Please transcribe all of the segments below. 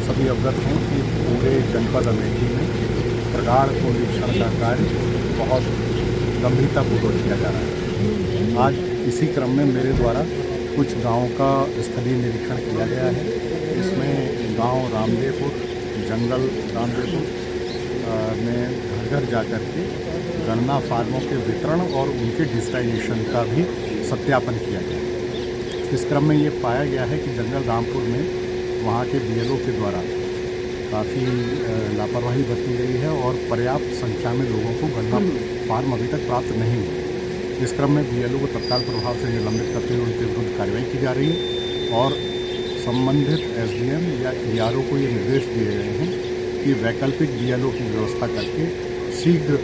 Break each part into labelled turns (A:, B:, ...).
A: सभी अवगत हैं कि पूरे जनपद अमेठी में प्रगाढ़ पुनरीक्षण का कार्य बहुत गंभीरतापूर्वक किया जा रहा है। आज इसी क्रम में मेरे द्वारा कुछ गांवों का स्थलीय निरीक्षण किया गया है। इसमें गांव रामदेवपुर, जंगल रामदेवपुर में घर घर जाकर के गणना फार्मों के वितरण और उनके डिजिटाइजेशन का भी सत्यापन किया गया। इस क्रम में ये पाया गया है कि जंगल रामपुर में वहाँ के बीएलओ के द्वारा काफ़ी लापरवाही बरती गई है और पर्याप्त संख्या में लोगों को गणना फार्म अभी तक प्राप्त नहीं हुए। इस क्रम में बीएलओ को तत्काल प्रभाव से निलंबित करते हुए उनके विरुद्ध कार्रवाई की जा रही है और संबंधित एसडीएम या ईआरओ को ये निर्देश दिए गए हैं कि वैकल्पिक बीएलओ की व्यवस्था करके शीघ्र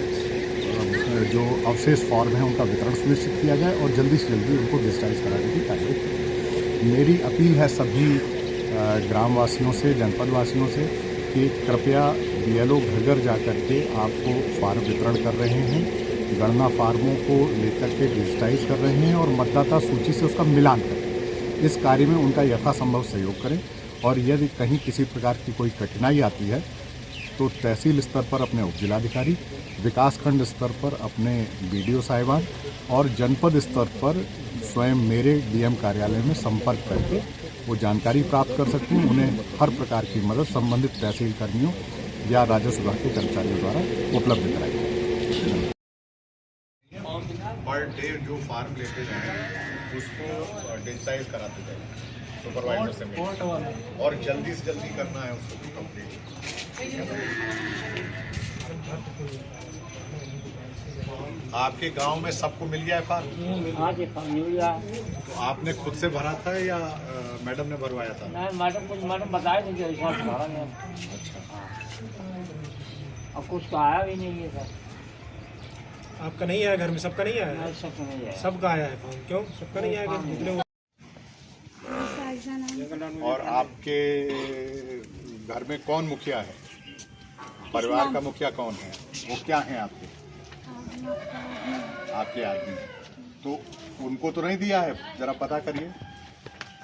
A: जो अवशेष फॉर्म है उनका वितरण सुनिश्चित किया जाए और जल्दी से जल्दी उनको डिजिटाइज कराने की कार्रवाई की। मेरी अपील है सभी ग्रामवासियों से, जनपदवासियों से कि कृपया बीएलओ घर घर जाकर के आपको फार्म वितरण कर रहे हैं, गणना फार्मों को लेकर के डिजिटाइज कर रहे हैं और मतदाता सूची से उसका मिलान करें। इस कार्य में उनका यथासंभव सहयोग करें और यदि कहीं किसी प्रकार की कोई कठिनाई आती है तो तहसील स्तर पर अपने उपजिलाधिकारी, विकासखंड स्तर पर अपने बीडीओ साहिबान और जनपद स्तर पर स्वयं मेरे डीएम कार्यालय में संपर्क करके वो जानकारी प्राप्त कर सकते हैं। उन्हें हर प्रकार की मदद संबंधित तहसील कर्मियों या राजस्व विभाग के कर्मचारियों द्वारा उपलब्ध कराई जाए।
B: पर डे जो फार्म लेते जाएँ उसको डिजिटाइज कराते जाए सुपरवाइजर से मिलकर और जल्दी से जल्दी करना है उसको कंप्लीट। आपके गांव में सबको मिल गया है फार्म?
C: हाँ जी, मिल गया।
B: तो आपने खुद से भरा था या मैडम ने भरवाया था?
C: नहीं, मैडम बताए थे कि ऐसा भरा नहीं।
B: अच्छा,
C: अब कुछ तो आया भी नहीं है सर।
D: आपका नहीं आया घर में? सबका नहीं आया?
C: नहीं, सबको नहीं आया।
D: सबका आया है फॉर्म। क्यों सबका नहीं आया? निकले
B: और आपके घर में कौन मुखिया है? परिवार का मुखिया कौन है? वो क्या है आपके आदमी? तो उनको तो नहीं दिया है, जरा पता करिए।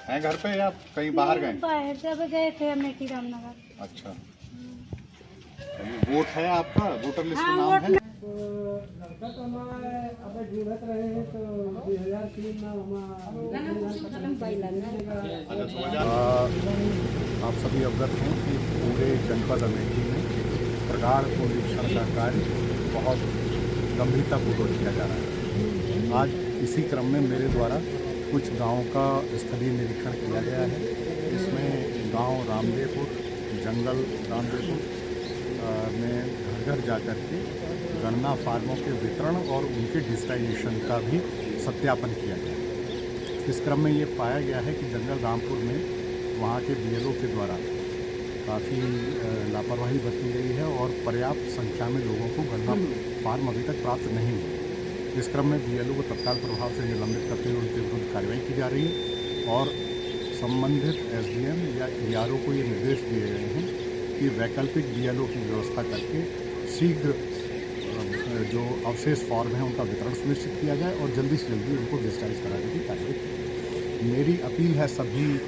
B: हैं घर पे या कहीं बाहर गए?
E: बाहर जब गए थे अमेठी रामनगर।
B: अच्छा, वोट है आपका? वोटर लिस्ट में नाम है?
A: आप सभी अवगत हैं कि पूरे जनपद अमेठी में प्रगाढ़ पुनरीक्षण का कार्य बहुत गंभीरतापूर्वक किया जा रहा है। आज इसी क्रम में मेरे द्वारा कुछ गांवों का स्थलीय निरीक्षण किया गया है। इसमें गांव रामदेवपुर, जंगल रामदेवपुर में घर घर जाकर के गणना फार्मों के वितरण और उनके डिजिटाइजेशन का भी सत्यापन किया गया। इस क्रम में ये पाया गया है कि जंगल रामपुर में वहाँ के बीएलओ के द्वारा काफ़ी लापरवाही बरती गई है और पर्याप्त संख्या में लोगों को गणना फार्म अभी तक प्राप्त नहीं हुए। इस क्रम में बीएलओ को तत्काल प्रभाव से निलंबित करते हुए उनके विरुद्ध कार्रवाई की जा रही है और संबंधित एसडीएम या ईआरओ को ये निर्देश दिए गए हैं कि वैकल्पिक बीएलओ की व्यवस्था करके शीघ्र जो अवशेष फॉर्म है उनका वितरण सुनिश्चित किया जाए और जल्दी से जल्दी उनको डिजिटाइज कराने की कार्रवाई की। मेरी अपील है सभी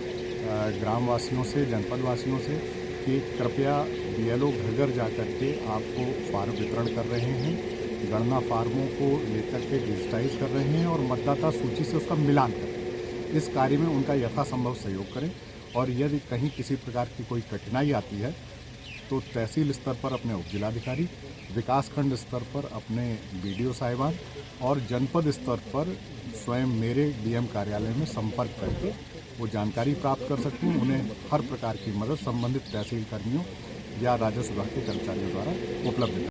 A: ग्रामवासियों से, जनपदवासियों से कि कृपया बीएलओ घर घर जाकर के आपको फार्म वितरण कर रहे हैं, गणना फार्मों को लेकर के डिजिटाइज कर रहे हैं और मतदाता सूची से उसका मिलान करें। इस कार्य में उनका यथासंभव सहयोग करें और यदि कहीं किसी प्रकार की कोई कठिनाई आती है तो तहसील स्तर पर अपने उपजिलाधिकारी, विकासखंड स्तर पर अपने बीडीओ साहिबान और जनपद स्तर पर स्वयं मेरे डीएम कार्यालय में संपर्क करके वो जानकारी प्राप्त कर सकते हैं। उन्हें हर प्रकार की मदद संबंधित तहसील कर्मियों या राजस्व विभाग के कर्मचारियों द्वारा उपलब्ध